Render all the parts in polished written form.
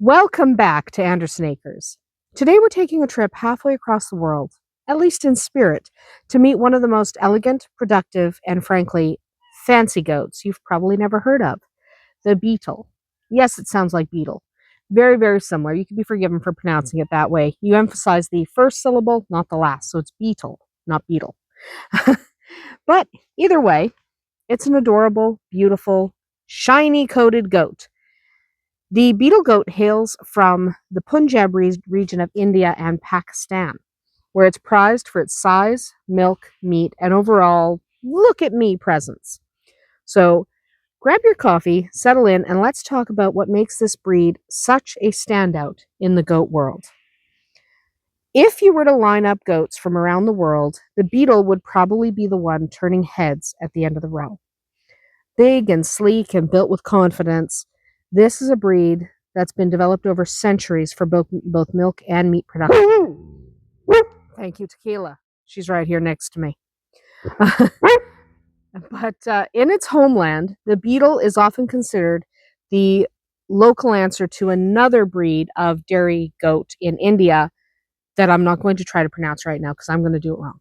Welcome back to Andersen Acres. Today we're taking a trip halfway across the world, at least in spirit, to meet one of the most elegant, productive, and frankly, fancy goats you've probably never heard of, the Beetal. Yes, it sounds like beetle. Very, very similar. You can be forgiven for pronouncing it that way. You emphasize the first syllable, not the last, so it's beetle, not beetle. But either way, it's an adorable, beautiful, shiny coated goat. The beetle goat hails from the Punjab region of India and Pakistan, where it's prized for its size, milk, meat, and overall look at me presence. So grab your coffee, settle in, and let's talk about what makes this breed such a standout in the goat world. If you were to line up goats from around the world, the beetle would probably be the one turning heads at the end of the row. Big and sleek and built with confidence, this is a breed that's been developed over centuries for both milk and meat production. Thank you, Tequila. She's right here next to me. But in its homeland, the beetle is often considered the local answer to another breed of dairy goat in India that I'm not going to try to pronounce right now because I'm going to do it wrong.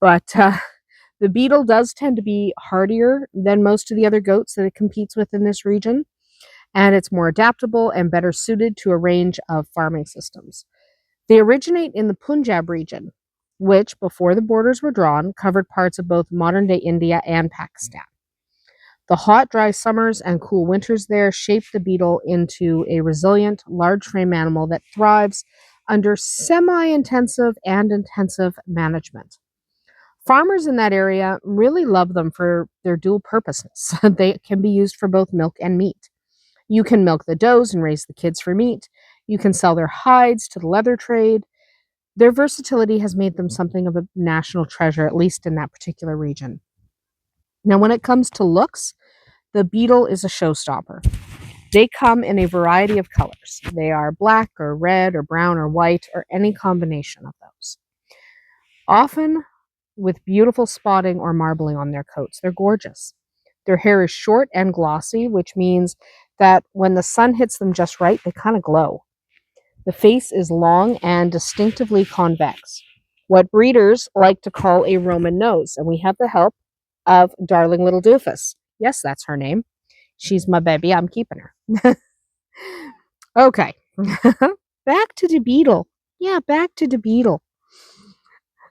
But the beetle does tend to be hardier than most of the other goats that it competes with in this region, and it's more adaptable and better suited to a range of farming systems. They originate in the Punjab region, which, before the borders were drawn, covered parts of both modern-day India and Pakistan. The hot, dry summers and cool winters there shaped the beetle into a resilient, large-frame animal that thrives under semi-intensive and intensive management. Farmers in that area really love them for their dual purposes. They can be used for both milk and meat. You can milk the does and raise the kids for meat. You can sell their hides to the leather trade. Their versatility has made them something of a national treasure, at least in that particular region. Now, when it comes to looks, the beetle is a showstopper. They come in a variety of colors. They are black or red or brown or white or any combination of those. Often with beautiful spotting or marbling on their coats. They're gorgeous. Their hair is short and glossy, which means that when the sun hits them just right, they kind of glow. The face is long and distinctively convex, what breeders like to call a Roman nose, and we have the help of darling little doofus. Yes, that's her name. She's my baby. I'm keeping her. Okay. Back to the beetle. Yeah, back to the beetle.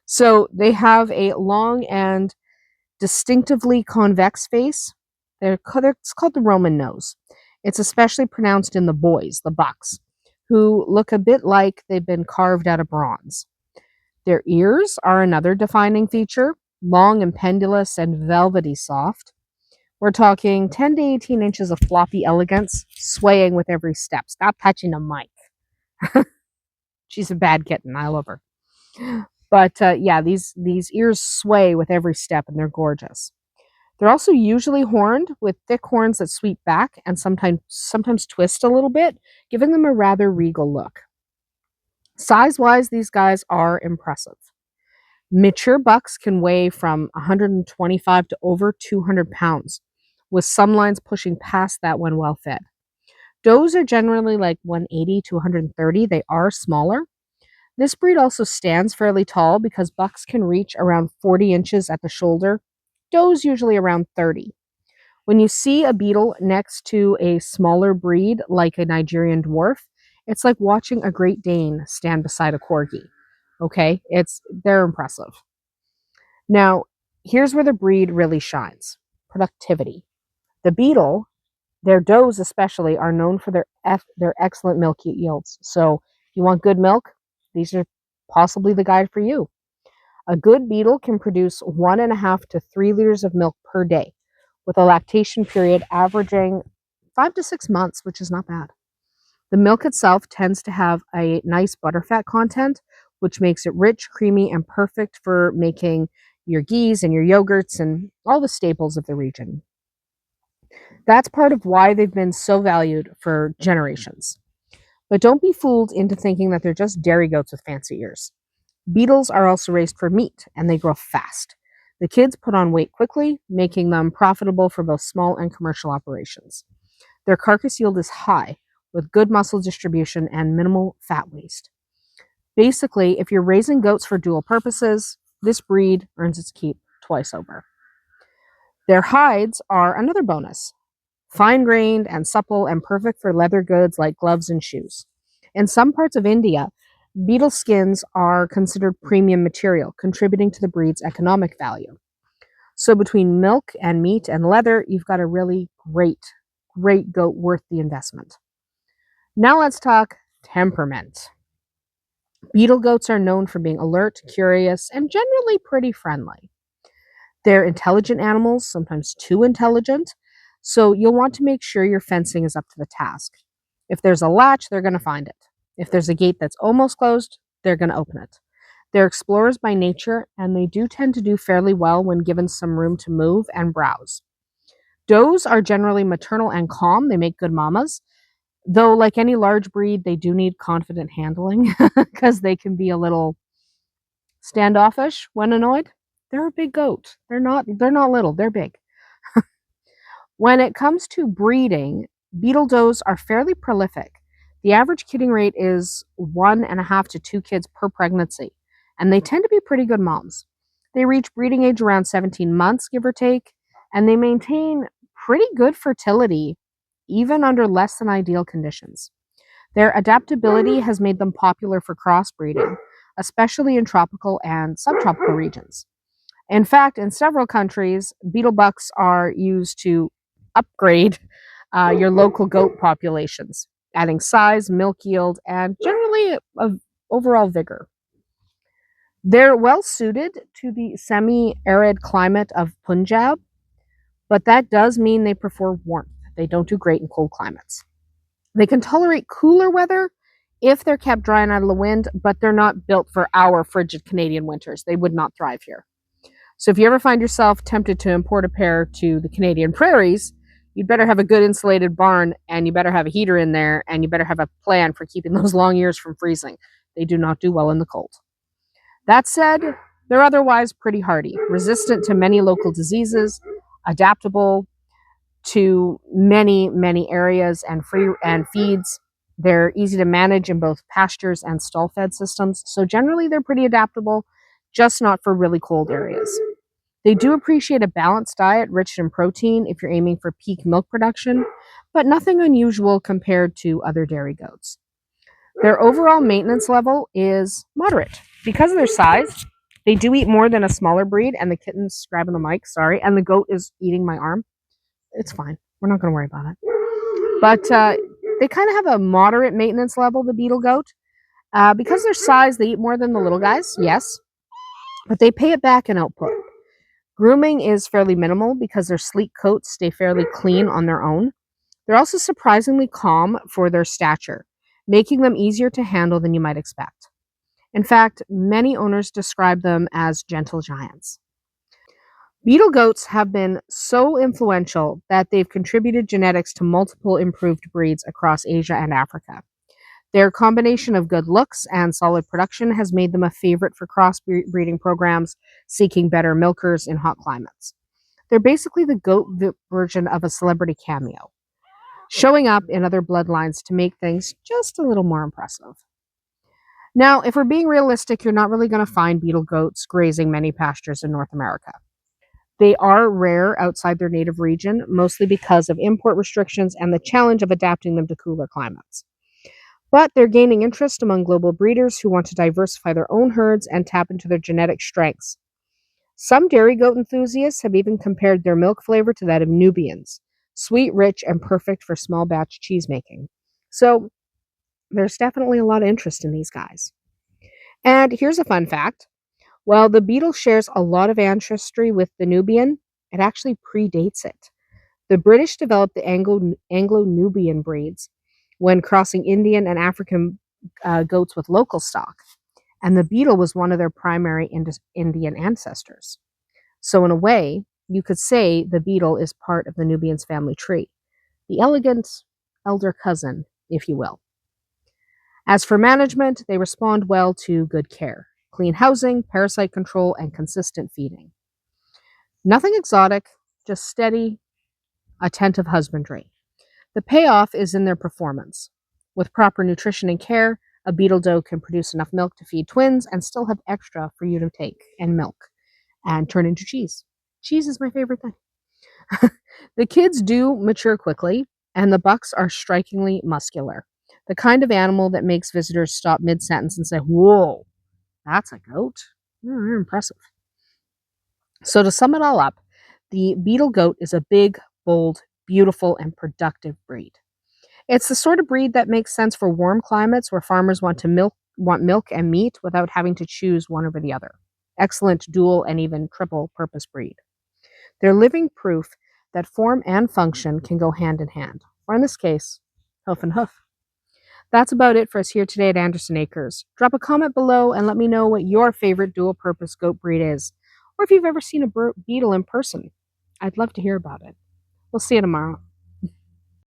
So they have a long and distinctively convex face. It's called the Roman nose. It's especially pronounced in the boys, the bucks, who look a bit like they've been carved out of bronze. Their ears are another defining feature, long and pendulous and velvety soft. We're talking 10 to 18 inches of floppy elegance, swaying with every step. Stop touching the mic. She's a bad kitten. I love her. But yeah, these ears sway with every step, and they're gorgeous. They're also usually horned with thick horns that sweep back and sometimes twist a little bit, giving them a rather regal look. Size-wise, these guys are impressive. Mature bucks can weigh from 125 to over 200 pounds, with some lines pushing past that when well fed. Does are generally like 180 to 130. They are smaller. This breed also stands fairly tall because bucks can reach around 40 inches at the shoulder, does usually around 30. When you see a beetle next to a smaller breed like a Nigerian dwarf, it's like watching a Great Dane stand beside a corgi. Okay, they're impressive. Now, here's where the breed really shines: productivity. The beetle, their does especially, are known for their excellent milk yields. So, if you want good milk, these are possibly the guide for you. A good beetle can produce 1.5 to 3 liters of milk per day, with a lactation period averaging 5 to 6 months, which is not bad. The milk itself tends to have a nice butterfat content, which makes it rich, creamy, and perfect for making your ghees and your yogurts and all the staples of the region. That's part of why they've been so valued for generations. But don't be fooled into thinking that they're just dairy goats with fancy ears. Beetles are also raised for meat, and they grow fast. The kids put on weight quickly, making them profitable for both small and commercial operations. Their carcass yield is high, with good muscle distribution and minimal fat waste. Basically, if you're raising goats for dual purposes, this breed earns its keep twice over. Their hides are another bonus, fine-grained and supple and perfect for leather goods like gloves and shoes. In some parts of India, beetle skins are considered premium material, contributing to the breed's economic value. So between milk and meat and leather, you've got a really great goat worth the investment. Now let's talk temperament. Beetle goats are known for being alert, curious, and generally pretty friendly. They're intelligent animals, sometimes too intelligent, so you'll want to make sure your fencing is up to the task. If there's a latch, they're going to find it. If there's a gate that's almost closed, they're going to open it. They're explorers by nature, and they do tend to do fairly well when given some room to move and browse. Does are generally maternal and calm. They make good mamas, though like any large breed, they do need confident handling because they can be a little standoffish when annoyed. They're a big goat. They're not little, they're big. When it comes to breeding, beetle does are fairly prolific. The average kidding rate is 1.5 to 2 kids per pregnancy, and they tend to be pretty good moms. They reach breeding age around 17 months, give or take, and they maintain pretty good fertility, even under less than ideal conditions. Their adaptability has made them popular for crossbreeding, especially in tropical and subtropical regions. In fact, in several countries, beetle bucks are used to upgrade your local goat populations, adding size, milk yield, and generally overall vigor. They're well suited to the semi-arid climate of Punjab, but that does mean they prefer warmth. They don't do great in cold climates. They can tolerate cooler weather if they're kept dry and out of the wind, but they're not built for our frigid Canadian winters. They would not thrive here. So if you ever find yourself tempted to import a pair to the Canadian prairies, you'd better have a good insulated barn, and you better have a heater in there, and you better have a plan for keeping those long ears from freezing. They do not do well in the cold. That said, they're otherwise pretty hardy, resistant to many local diseases, adaptable to many areas and free and feeds. They're easy to manage in both pastures and stall-fed systems, so generally they're pretty adaptable, just not for really cold areas. They do appreciate a balanced diet rich in protein if you're aiming for peak milk production, but nothing unusual compared to other dairy goats. Their overall maintenance level is moderate. Because of their size, they do eat more than a smaller breed, and the kitten's grabbing the mic, sorry, and the goat is eating my arm. It's fine. We're not going to worry about it. But they kind of have a moderate maintenance level, the beetle goat. Because of their size, they eat more than the little guys, yes, but they pay it back in output. Grooming is fairly minimal because their sleek coats stay fairly clean on their own. They're also surprisingly calm for their stature, making them easier to handle than you might expect. In fact, many owners describe them as gentle giants. Beetle goats have been so influential that they've contributed genetics to multiple improved breeds across Asia and Africa. Their combination of good looks and solid production has made them a favorite for crossbreeding programs seeking better milkers in hot climates. They're basically the goat version of a celebrity cameo, showing up in other bloodlines to make things just a little more impressive. Now, if we're being realistic, you're not really going to find beetle goats grazing many pastures in North America. They are rare outside their native region, mostly because of import restrictions and the challenge of adapting them to cooler climates. But they're gaining interest among global breeders who want to diversify their own herds and tap into their genetic strengths. Some dairy goat enthusiasts have even compared their milk flavor to that of Nubians, sweet, rich, and perfect for small batch cheese making. So there's definitely a lot of interest in these guys. And here's a fun fact. While the beetle shares a lot of ancestry with the Nubian, it actually predates it. The British developed the Anglo-Nubian breeds when crossing Indian and African goats with local stock, and the beetle was one of their primary Indian ancestors. So in a way, you could say the beetle is part of the Nubian's family tree, the elegant elder cousin, if you will. As for management, they respond well to good care, clean housing, parasite control, and consistent feeding. Nothing exotic, just steady, attentive husbandry. The payoff is in their performance. With proper nutrition and care, a beetle doe can produce enough milk to feed twins and still have extra for you to take and milk and turn into cheese. Cheese is my favorite thing. The kids do mature quickly, and the bucks are strikingly muscular. The kind of animal that makes visitors stop mid sentence and say, "Whoa, that's a goat? They're impressive." So, to sum it all up, the beetle goat is a big, bold, beautiful, and productive breed. It's the sort of breed that makes sense for warm climates where farmers want milk and meat without having to choose one over the other. Excellent dual and even triple purpose breed. They're living proof that form and function can go hand in hand, or in this case, hoof and hoof. That's about it for us here today at Andersen Acres. Drop a comment below and let me know what your favorite dual purpose goat breed is, or if you've ever seen a beetle in person. I'd love to hear about it. We'll see you tomorrow.